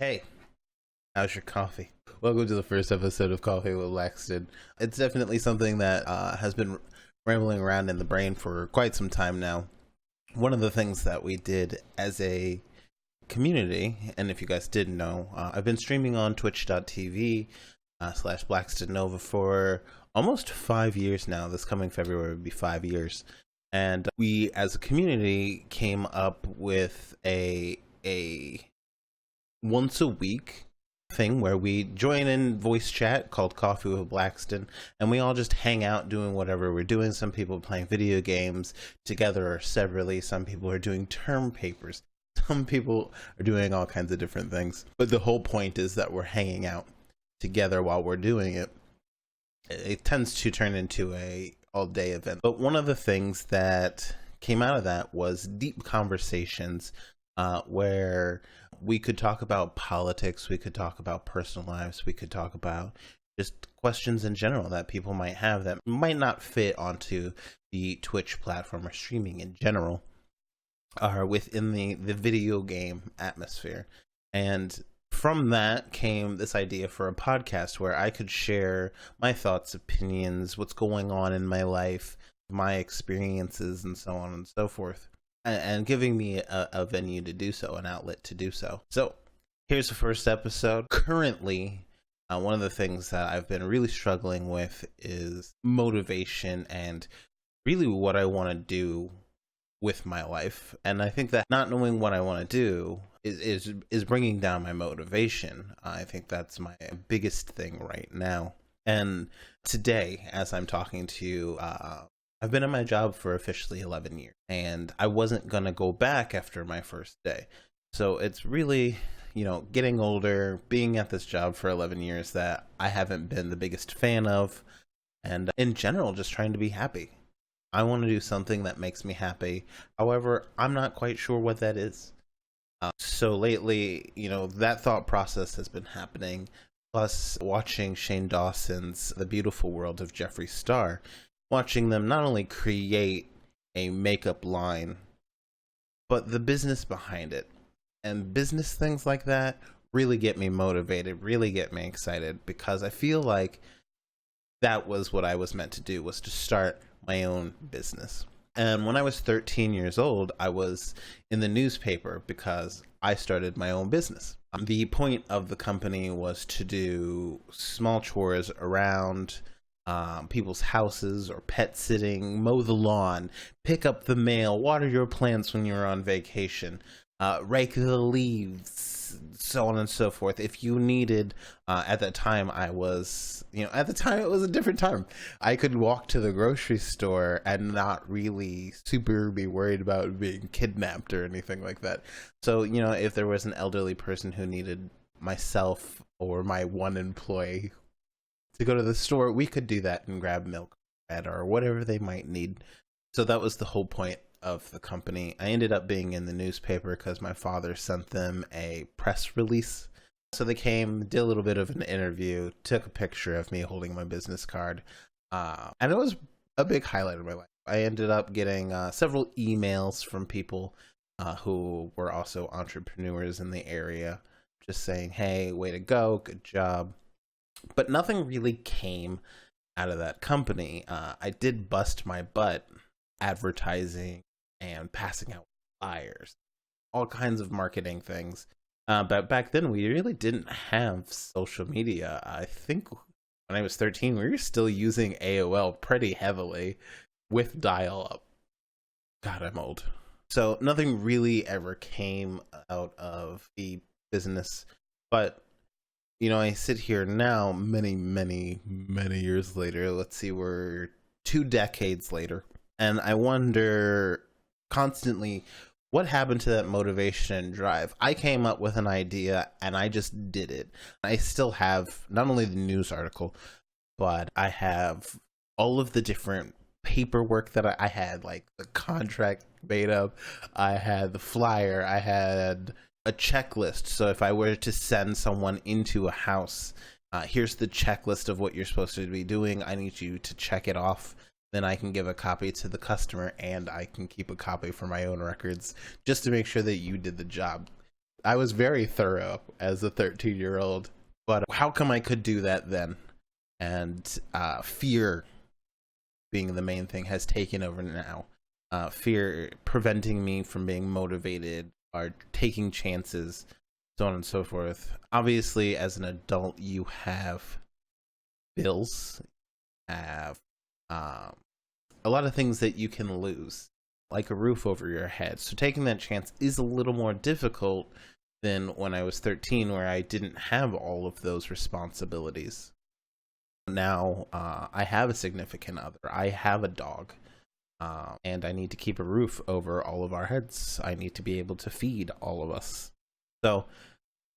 Hey, how's your coffee? Welcome to the first episode of Coffee with Blackstin. It's definitely something that has been rambling around in the brain for quite some time now. One of the things that we did as a community, and if you guys didn't know, I've been streaming on twitch.tv / BlackstinNova for almost 5 years now. This coming February would be 5 years. And we as a community came up with a once a week thing where we join in voice chat called Coffee with Blackstin, and we all just hang out doing whatever we're doing. Some people playing video games together or separately. Some people are doing term papers. Some people are doing all kinds of different things. But the whole point is that we're hanging out together while we're doing it. It tends to turn into a all-day event. But one of the things that came out of that was deep conversations where we could talk about politics, we could talk about personal lives, we could talk about just questions in general that people might have that might not fit onto the Twitch platform or streaming in general, are within the video game atmosphere. And from that came this idea for a podcast where I could share my thoughts, opinions, what's going on in my life, my experiences, and so on and so forth. And giving me a venue to do so, an outlet to do so. So here's the first episode. Currently, one of the things that I've been really struggling with is motivation and really what I want to do with my life. And I think that not knowing what I want to do is bringing down my motivation. I think that's my biggest thing right now. And today, as I'm talking to you, I've been at my job for officially 11 years, and I wasn't going to go back after my first day. So it's really, getting older, being at this job for 11 years that I haven't been the biggest fan of, and in general, just trying to be happy. I want to do something that makes me happy. However, I'm not quite sure what that is. So lately, that thought process has been happening, plus watching Shane Dawson's The Beautiful World of Jeffree Star. Watching them not only create a makeup line, but the business behind it. And business things like that really get me motivated, really get me excited, because I feel like that was what I was meant to do, was to start my own business. And when I was 13 years old, I was in the newspaper because I started my own business. The point of the company was to do small chores around people's houses, or pet sitting, mow the lawn, pick up the mail, water your plants when you're on vacation, rake the leaves, so on and so forth. If you needed, at that time it was a different time. I could walk to the grocery store and not really super be worried about being kidnapped or anything like that. So, if there was an elderly person who needed myself or my one employee to go to the store, we could do that and grab milk, bread, or whatever they might need. So that was the whole point of the company. I ended up being in the newspaper because my father sent them a press release. So they came, did a little bit of an interview, took a picture of me holding my business card. And it was a big highlight of my life. I ended up getting several emails from people who were also entrepreneurs in the area, just saying, hey, way to go, good job. But nothing really came out of that company. I did bust my butt advertising and passing out flyers, all kinds of marketing things. But back then, we really didn't have social media. I think when I was 13, we were still using AOL pretty heavily with dial-up. God, I'm old. So nothing really ever came out of the business. But I sit here now, many, many, many years later. Let's see, we're 2 decades later. And I wonder constantly, what happened to that motivation and drive? I came up with an idea and I just did it. I still have not only the news article, but I have all of the different paperwork that I had, like the contract made up. I had the flyer. I had a checklist. So if I were to send someone into a house, here's the checklist of what you're supposed to be doing. I need you to check it off. Then I can give a copy to the customer, and I can keep a copy for my own records just to make sure that you did the job. I was very thorough as a 13-year-old, but how come I could do that then? And fear being the main thing has taken over now. Fear preventing me from being motivated or taking chances, so on and so forth. Obviously, as an adult, you have bills, have a lot of things that you can lose, like a roof over your head. So taking that chance is a little more difficult than when I was 13, where I didn't have all of those responsibilities. Now I have a significant other, I have a dog, and I need to keep a roof over all of our heads. I need to be able to feed all of us. So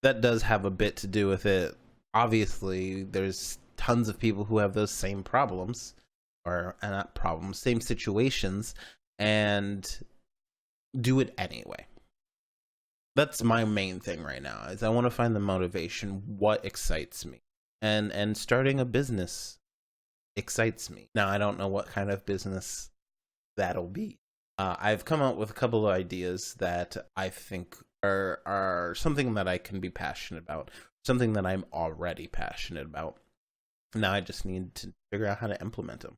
that does have a bit to do with it. Obviously, there's tons of people who have those same problems, or not problems, same situations, and do it anyway. That's my main thing right now, is I want to find the motivation, what excites me. And starting a business excites me. Now, I don't know what kind of business that'll be. I've come up with a couple of ideas that I think are something that I can be passionate about, something that I'm already passionate about. Now I just need to figure out how to implement them.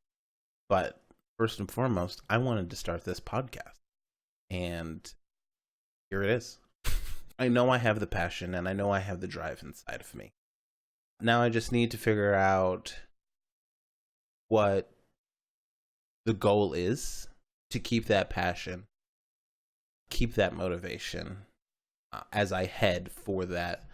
But first and foremost, I wanted to start this podcast. And here it is. I know I have the passion and I know I have the drive inside of me. Now I just need to figure out what the goal is to keep that passion, keep that motivation as I head for that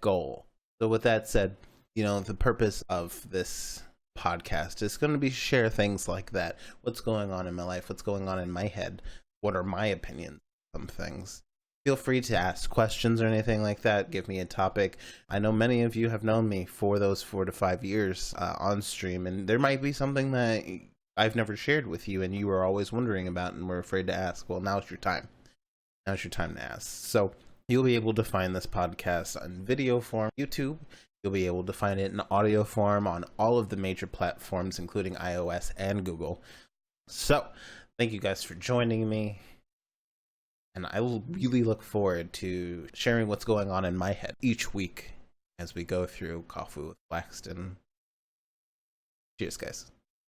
goal. So with that said, the purpose of this podcast is going to be share things like that. What's going on in my life? What's going on in my head? What are my opinions on some things? Feel free to ask questions or anything like that. Give me a topic. I know many of you have known me for those 4 to 5 years on stream, and there might be something that I've never shared with you and you were always wondering about and were afraid to ask. Well, now's your time. Now's your time to ask. So you'll be able to find this podcast on video form, YouTube. You'll be able to find it in audio form on all of the major platforms, including iOS and Google. So thank you guys for joining me. And I will really look forward to sharing what's going on in my head each week as we go through Coffee with Blackstin. Cheers, guys.